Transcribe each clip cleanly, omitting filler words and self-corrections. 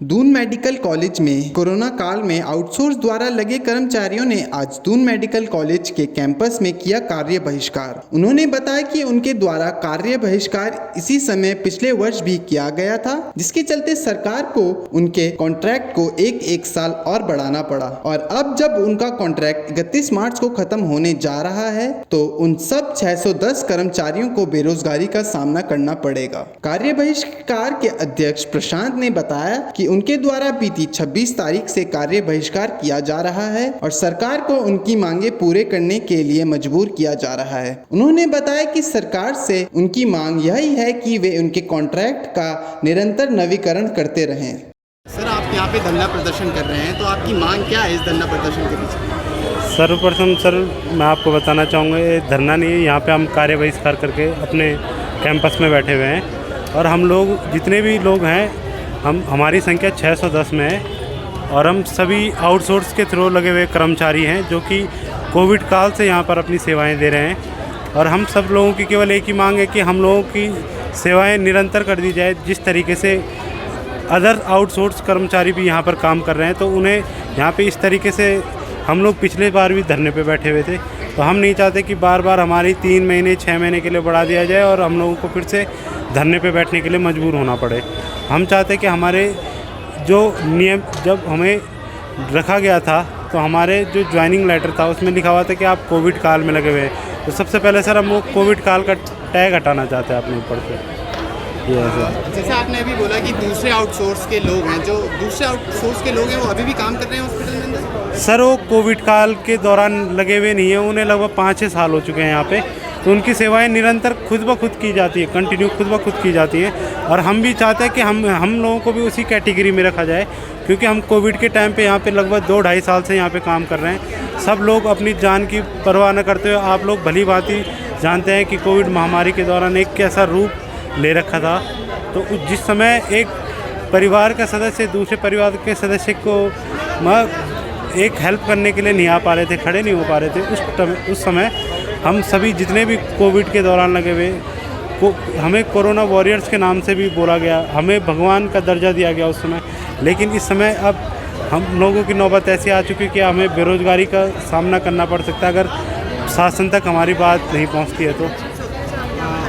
Doon medical college में corona काल में आउटसोर्स द्वारा लगे कर्मचारियों ने आज दून मेडिकल कॉलेज के कैंपस में किया कार्य बहिष्कार। उन्होंने बताया कि उनके द्वारा कार्य बहिष्कार इसी समय पिछले वर्ष भी किया गया था, जिसके चलते सरकार को उनके कॉन्ट्रैक्ट को एक साल और बढ़ाना पड़ा और अब जब उनका कॉन्ट्रैक्ट 31 मार्च को खत्म होने जा रहा है तो उन सब 610 कर्मचारियों को बेरोजगारी का सामना करना पड़ेगा। कार्य बहिष्कार के अध्यक्ष प्रशांत ने बताया कि उनके द्वारा बीती 26 तारीख से कार्य बहिष्कार किया जा रहा है और सरकार को उनकी मांगे पूरे करने के लिए मजबूर किया जा रहा है। उन्होंने बताया कि सरकार से उनकी मांग यही है कि वे उनके कॉन्ट्रैक्ट का निरंतर नवीकरण करते रहें। सर, आप यहाँ पे धरना प्रदर्शन कर रहे हैं, तो आपकी मांग क्या है इस धरना प्रदर्शन के पीछे? सर्वप्रथम सर मैं आपको बताना चाहूँगा, ये धरना नहीं है, यहाँ पे हम कार्य बहिष्कार करके अपने कैंपस में बैठे हुए हैं और हम लोग जितने भी लोग हैं हमारी संख्या 610 में है और हम सभी आउटसोर्स के थ्रू लगे हुए कर्मचारी हैं जो कि कोविड काल से यहाँ पर अपनी सेवाएं दे रहे हैं और हम सब लोगों की केवल एक ही मांग है कि हम लोगों की सेवाएं निरंतर कर दी जाए। जिस तरीके से अदर आउटसोर्स कर्मचारी भी यहाँ पर काम कर रहे हैं तो उन्हें यहाँ पे इस तरीके से हम लोग पिछले बार भी धरने पे बैठे हुए थे, तो हम नहीं चाहते कि बार बार हमारी 3 महीने 6 महीने के लिए बढ़ा दिया जाए और हम लोगों को फिर से धरने पे बैठने के लिए मजबूर होना पड़े। हम चाहते हैं कि हमारे जो नियम जब हमें रखा गया था तो हमारे जो ज्वाइनिंग लेटर था उसमें लिखा हुआ था कि आप कोविड काल में लगे हुए हैं, तो सबसे पहले सर हम वो कोविड काल का टैग हटाना चाहते हैं अपने ऊपर से। ये है सर। जैसे आपने अभी बोला कि दूसरे आउटसोर्स के लोग हैं, जो दूसरे आउटसोर्स के लोग हैं वो अभी भी काम कर रहे हैं हॉस्पिटल के अंदर? सर वो कोविड काल के दौरान लगे हुए नहीं है, उन्हें लगभग 5-6 साल हो चुके हैं यहाँ पे, तो उनकी सेवाएं निरंतर खुद ब खुद की जाती है, कंटिन्यू खुद ब खुद की जाती हैं और हम भी चाहते हैं कि हम लोगों को भी उसी कैटेगरी में रखा जाए, क्योंकि हम कोविड के टाइम पे यहाँ पे लगभग 2-2.5 साल से यहाँ पे काम कर रहे हैं। सब लोग अपनी जान की परवाह न करते हुए, आप लोग भली भांति जानते हैं कि कोविड महामारी के दौरान एक कैसा रूप ले रखा था, तो जिस समय एक परिवार का सदस्य दूसरे परिवार के सदस्य को एक हेल्प करने के लिए नहीं आ पा रहे थे, खड़े नहीं हो पा रहे थे, उस समय हम सभी जितने भी कोविड के दौरान लगे हुए को हमें कोरोना वॉरियर्स के नाम से भी बोला गया, हमें भगवान का दर्जा दिया गया उस समय। लेकिन इस समय अब हम लोगों की नौबत ऐसी आ चुकी है कि हमें बेरोज़गारी का सामना करना पड़ सकता है अगर शासन तक हमारी बात नहीं पहुंचती है। तो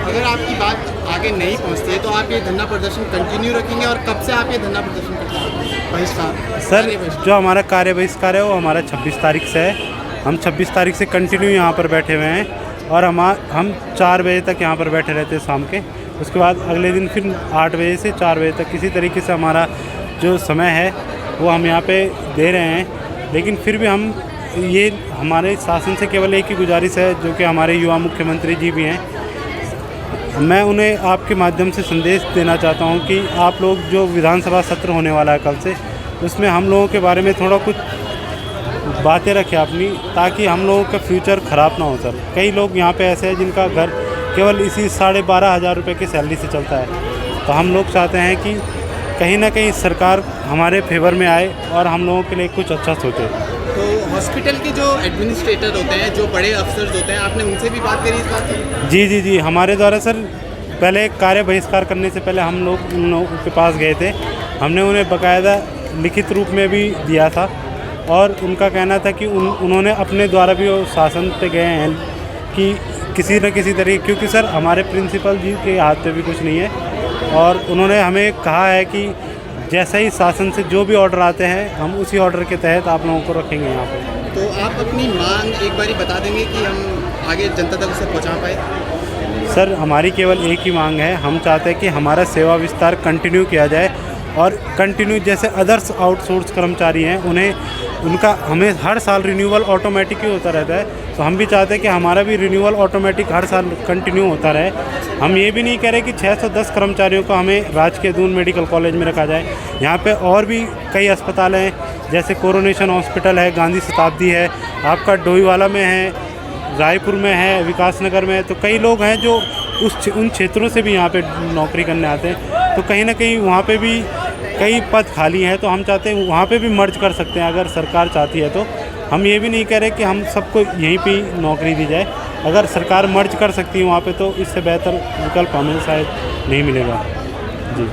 अगर आपकी बात आगे नहीं पहुंचती है तो आप ये धरना प्रदर्शन कंटिन्यू रखेंगे? और कब से आप ये धरना प्रदर्शन करते हैं बहिष्कार? सर जो हमारा कार्य बहिष्कार है वो हमारा 26 तारीख से है। हम 26 तारीख से कंटिन्यू यहाँ पर बैठे हुए हैं और हम 4 बजे तक यहाँ पर बैठे रहते हैं शाम के। उसके बाद अगले दिन फिर 8 बजे से 4 बजे तक किसी तरीके से हमारा जो समय है वो हम यहाँ पे दे रहे हैं। लेकिन फिर भी हम ये हमारे शासन से केवल एक ही गुजारिश है, जो कि हमारे युवा मुख्यमंत्री जी भी हैं, मैं उन्हें आपके माध्यम से संदेश देना चाहता हूं कि आप लोग जो विधानसभा सत्र होने वाला है कल से, उसमें हम लोगों के बारे में थोड़ा कुछ बातें रखें अपनी, ताकि हम लोगों का फ्यूचर ख़राब ना हो। सर कई लोग यहाँ पे ऐसे हैं जिनका घर केवल इसी 12,500 रुपये की सैलरी से चलता है, तो हम लोग चाहते हैं कि कहीं ना कहीं सरकार हमारे फेवर में आए और हम लोगों के लिए कुछ अच्छा सोचे। तो हॉस्पिटल के जो एडमिनिस्ट्रेटर होते हैं, जो बड़े अफसर होते हैं, आपने उनसे भी बात करी इस बात की? जी, हमारे द्वारा सर पहले कार्य बहिष्कार करने से पहले हम लोग उन लोगों के पास गए थे, हमने उन्हें बाकायदा लिखित रूप में भी दिया था और उनका कहना था कि उन्होंने अपने द्वारा भी शासन पे गए हैं कि किसी न किसी तरीके, क्योंकि सर हमारे प्रिंसिपल जी के हाथ पे भी कुछ नहीं है और उन्होंने हमें कहा है कि जैसे ही शासन से जो भी ऑर्डर आते हैं हम उसी ऑर्डर के तहत आप लोगों को रखेंगे यहाँ पे। तो आप अपनी मांग एक बारी बता देंगे कि हम आगे जनता तक उसे पहुँचा पाए? सर हमारी केवल एक ही मांग है, हम चाहते हैं कि हमारा सेवा विस्तार कंटिन्यू किया जाए और कंटिन्यू जैसे अदर्स आउटसोर्स कर्मचारी हैं उनका हमें हर साल रिन्यूअल ऑटोमेटिक ही होता रहता है, तो हम भी चाहते हैं कि हमारा भी रिन्यूअल ऑटोमेटिक हर साल कंटिन्यू होता रहे। हम ये भी नहीं कह रहे कि 610 कर्मचारियों को हमें राजकीय दून मेडिकल कॉलेज में रखा जाए। यहाँ पे और भी कई अस्पताल हैं, जैसे कोरोनेशन हॉस्पिटल है, गांधी शताब्दी है, आपका डोईवाला में है, रायपुर में है, विकास नगर में है, तो कई लोग हैं जो उन क्षेत्रों से भी यहाँ पे नौकरी करने आते हैं, तो कहीं ना कहीं वहाँ पे भी कई पद खाली हैं, तो हम चाहते हैं वहाँ पे भी मर्ज कर सकते हैं अगर सरकार चाहती है। तो हम ये भी नहीं कह रहे कि हम सबको यहीं पे नौकरी दी जाए, अगर सरकार मर्ज कर सकती है वहाँ पे तो इससे बेहतर विकल्प हमें शायद नहीं मिलेगा। जी।